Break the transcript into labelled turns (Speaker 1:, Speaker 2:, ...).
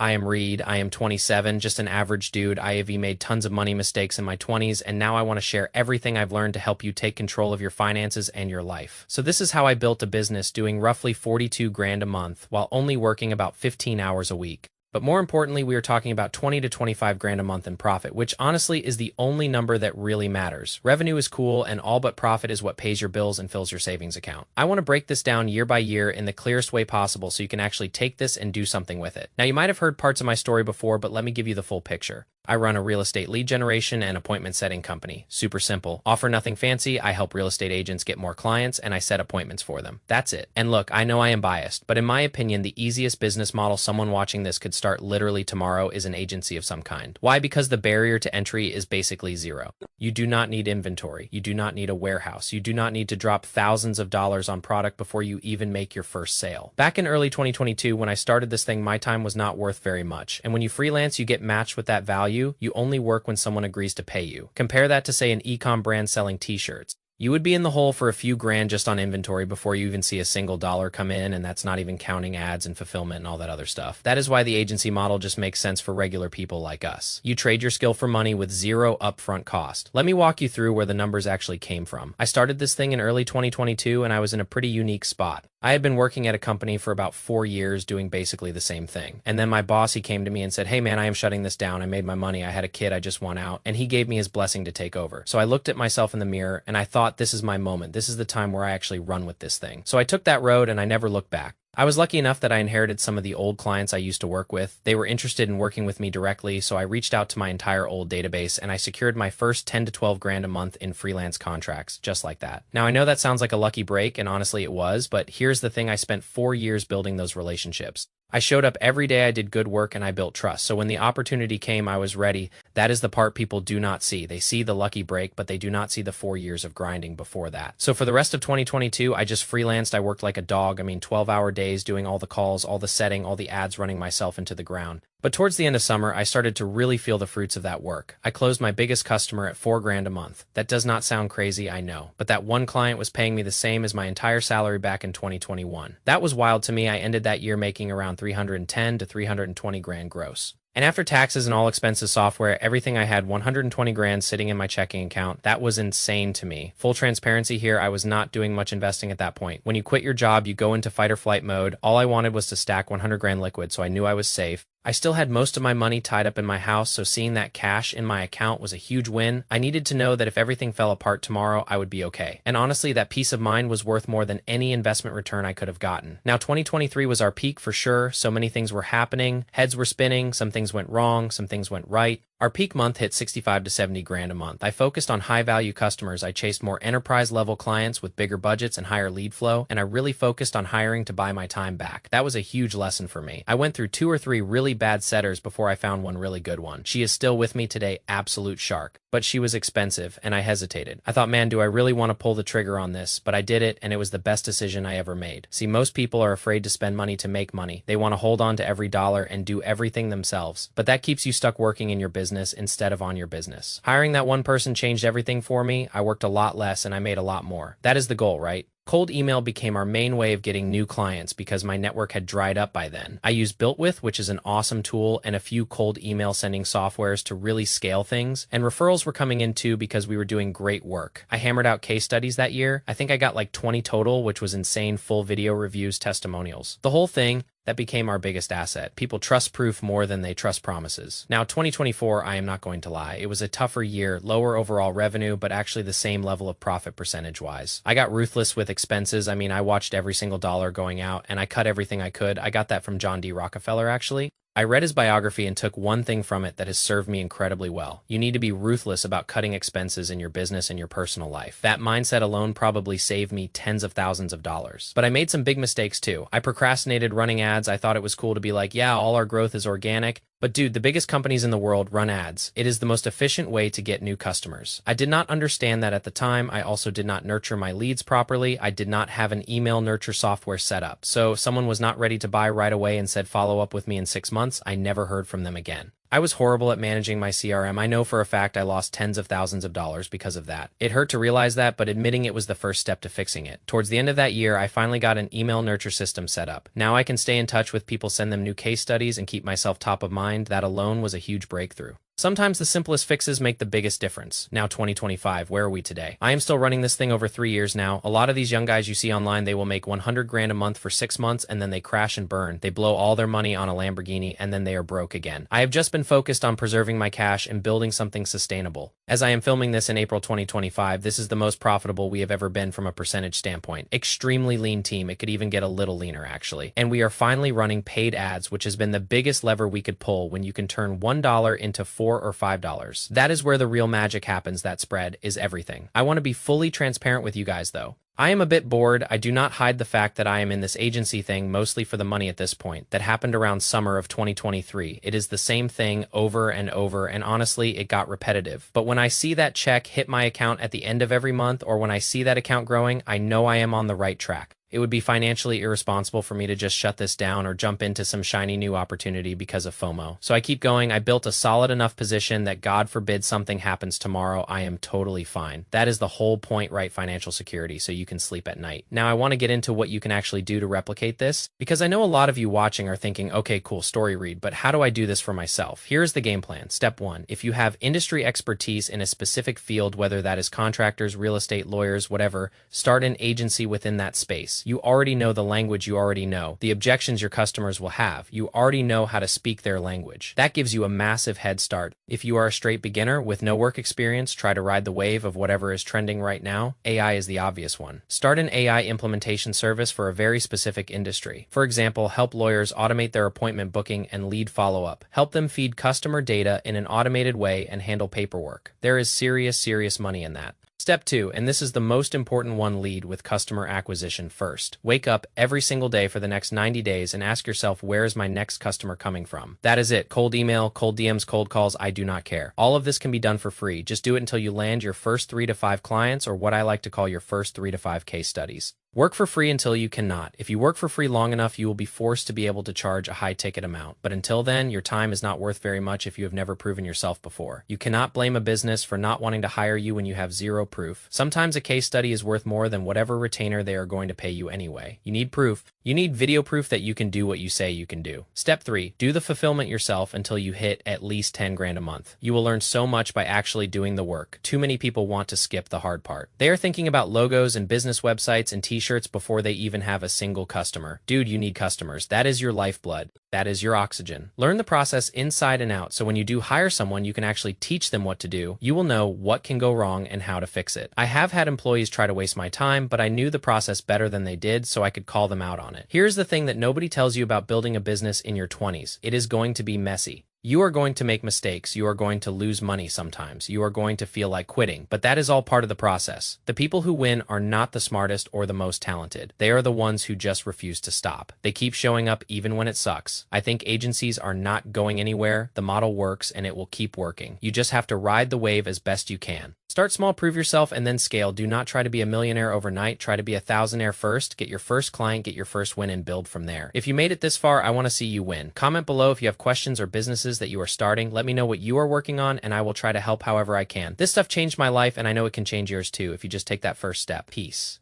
Speaker 1: I am Reed. I am 27, just an average dude. I have made tons of money mistakes in my 20s, and now I want to share everything I've learned to help you take control of your finances and your life. So this is how I built a business doing roughly 42 grand a month while only working about 15 hours a week. But more importantly, we are talking about 20 to 25 grand a month in profit, which honestly is the only number that really matters. Revenue is cool, and all but profit is what pays your bills and fills your savings account. I want to break this down year by year in the clearest way possible so you can actually take this and do something with it. Now, you might have heard parts of my story before, but let me give you the full picture. I run a real estate lead generation and appointment setting company. Super simple. Offer nothing fancy. I help real estate agents get more clients and I set appointments for them. That's it. And look, I know I am biased, but in my opinion, the easiest business model someone watching this could start literally tomorrow is an agency of some kind. Why? Because the barrier to entry is basically zero. You do not need inventory. You do not need a warehouse. You do not need to drop thousands of dollars on product before you even make your first sale. Back in early 2022, when I started this thing, my time was not worth very much. And when you freelance, you get matched with that value. You only work when someone agrees to pay you. Compare that to, say, an e-com brand selling t-shirts. You would be in the hole for a few grand just on inventory before you even see a single dollar come in, and that's not even counting ads and fulfillment and all that other stuff. That is why the agency model just makes sense for regular people like us. You trade your skill for money with zero upfront cost. Let me walk you through where the numbers actually came from. I started this thing in early 2022, and I was in a pretty unique spot. I had been working at a company for about 4 years doing basically the same thing. And then my boss, he came to me and said, "Hey man, I am shutting this down. I made my money. I had a kid. I just want out." And he gave me his blessing to take over. So I looked at myself in the mirror and I thought, this is my moment. This is the time where I actually run with this thing. So I took that road and I never looked back. I was lucky enough that I inherited some of the old clients I used to work with. They were interested in working with me directly, so I reached out to my entire old database and I secured my first 10 to 12 grand a month in freelance contracts, just like that. Now, I know that sounds like a lucky break, and honestly it was, but here's the thing: I spent 4 years building those relationships. I showed up every day, I did good work, and I built trust. So when the opportunity came, I was ready. That is the part people do not see. They see the lucky break, but they do not see the 4 years of grinding before that. So for the rest of 2022, I just freelanced. I worked like a dog. 12-hour days doing all the calls, all the setting, all the ads, running myself into the ground. But towards the end of summer, I started to really feel the fruits of that work. I closed my biggest customer at 4 grand a month. That does not sound crazy, I know. But that one client was paying me the same as my entire salary back in 2021. That was wild to me. I ended that year making around 310 to 320 grand gross. And after taxes and all expenses software, everything, I had 120 grand sitting in my checking account. That was insane to me. Full transparency here, I was not doing much investing at that point. When you quit your job, you go into fight or flight mode. All I wanted was to stack 100 grand liquid, so I knew I was safe. I still had most of my money tied up in my house, so seeing that cash in my account was a huge win. I needed to know that if everything fell apart tomorrow, I would be okay. And honestly, that peace of mind was worth more than any investment return I could have gotten. Now, 2023 was our peak for sure. So many things were happening. Heads were spinning. Some things went wrong. Some things went right. Our peak month hit 65 to 70 grand a month. I focused on high-value customers. I chased more enterprise-level clients with bigger budgets and higher lead flow, and I really focused on hiring to buy my time back. That was a huge lesson for me. I went through 2 or 3 really bad setters before I found one really good one. She is still with me today, absolute shark. But she was expensive, and I hesitated. I thought, man, do I really want to pull the trigger on this? But I did it, and it was the best decision I ever made. See, most people are afraid to spend money to make money. They want to hold on to every dollar and do everything themselves. But that keeps you stuck working in your business instead of on your business. Hiring that one person changed everything for me. I worked a lot less, and I made a lot more. That is the goal, right? Cold email became our main way of getting new clients because my network had dried up by then. I used BuiltWith, which is an awesome tool, and a few cold email sending softwares to really scale things. And referrals were coming in too because we were doing great work. I hammered out case studies that year. I think I got like 20 total, which was insane. Full video reviews, testimonials. The whole thing. That became our biggest asset. People trust proof more than they trust promises. Now, 2024, I am not going to lie. It was a tougher year, lower overall revenue, but actually the same level of profit percentage-wise. I got ruthless with expenses. I watched every single dollar going out, and I cut everything I could. I got that from John D. Rockefeller, actually. I read his biography and took one thing from it that has served me incredibly well. You need to be ruthless about cutting expenses in your business and your personal life. That mindset alone probably saved me tens of thousands of dollars. But I made some big mistakes too. I procrastinated running ads. I thought it was cool to be like, yeah, all our growth is organic. But dude, the biggest companies in the world run ads. It is the most efficient way to get new customers. I did not understand that at the time. I also did not nurture my leads properly. I did not have an email nurture software set up. So if someone was not ready to buy right away and said follow up with me in 6 months, I never heard from them again. I was horrible at managing my CRM. I know for a fact I lost tens of thousands of dollars because of that. It hurt to realize that, but admitting it was the first step to fixing it. Towards the end of that year, I finally got an email nurture system set up. Now I can stay in touch with people, send them new case studies, and keep myself top of mind. That alone was a huge breakthrough. Sometimes the simplest fixes make the biggest difference. Now 2025, where are we today? I am still running this thing over 3 years now. A lot of these young guys you see online, they will make 100 grand a month for 6 months and then they crash and burn. They blow all their money on a Lamborghini and then they are broke again. I have just been focused on preserving my cash and building something sustainable. As I am filming this in April 2025, this is the most profitable we have ever been from a percentage standpoint. Extremely lean team. It could even get a little leaner actually. And we are finally running paid ads, which has been the biggest lever we could pull when you can turn $1 into $4 or $5. That is where the real magic happens. That spread is everything. I want to be fully transparent with you guys though. I am a bit bored. I do not hide the fact that I am in this agency thing mostly for the money at this point. That happened around summer of 2023. It is the same thing over and over, and honestly, it got repetitive. But when I see that check hit my account at the end of every month, or when I see that account growing, I know I am on the right track. It would be financially irresponsible for me to just shut this down or jump into some shiny new opportunity because of FOMO. So I keep going. I built a solid enough position that God forbid something happens tomorrow, I am totally fine. That is the whole point, right? Financial security, so you can sleep at night. Now I want to get into what you can actually do to replicate this, because I know a lot of you watching are thinking, okay, cool, story read, but how do I do this for myself? Here's the game plan. Step 1, if you have industry expertise in a specific field, whether that is contractors, real estate, lawyers, whatever, start an agency within that space. You already know the language, you already know the objections your customers will have. You already know how to speak their language. That gives you a massive head start. If you are a straight beginner with no work experience, try to ride the wave of whatever is trending right now. AI is the obvious one. Start an AI implementation service for a very specific industry. For example, help lawyers automate their appointment booking and lead follow-up. Help them feed customer data in an automated way and handle paperwork. There is serious money in that. Step 2, and this is the most important one, lead with customer acquisition first. Wake up every single day for the next 90 days and ask yourself, where is my next customer coming from? That is it. Cold email, cold DMs, cold calls, I do not care. All of this can be done for free. Just do it until you land your first 3 to 5 clients, or what I like to call your first 3 to 5 case studies. Work for free until you cannot. If you work for free long enough, you will be forced to be able to charge a high ticket amount. But until then, your time is not worth very much if you have never proven yourself before. You cannot blame a business for not wanting to hire you when you have zero proof. Sometimes a case study is worth more than whatever retainer they are going to pay you anyway. You need proof. You need video proof that you can do what you say you can do. Step 3, do the fulfillment yourself until you hit at least 10 grand a month. You will learn so much by actually doing the work. Too many people want to skip the hard part. They are thinking about logos and business websites and t-shirts before they even have a single customer. Dude, you need customers. That is your lifeblood. That is your oxygen. Learn the process inside and out, so when you do hire someone, you can actually teach them what to do. You will know what can go wrong and how to fix it. I have had employees try to waste my time, but I knew the process better than they did, so I could call them out on it. Here's the thing that nobody tells you about building a business in your 20s. It is going to be messy. You are going to make mistakes. You are going to lose money sometimes. You are going to feel like quitting, but that is all part of the process. The people who win are not the smartest or the most talented. They are the ones who just refuse to stop. They keep showing up even when it sucks. I think agencies are not going anywhere. The model works and it will keep working. You just have to ride the wave as best you can. Start small, prove yourself, and then scale. Do not try to be a millionaire overnight. Try to be a thousandaire first. Get your first client, get your first win, and build from there. If you made it this far, I want to see you win. Comment below if you have questions or businesses that you are starting. Let me know what you are working on, and I will try to help however I can. This stuff changed my life, and I know it can change yours too if you just take that first step. Peace.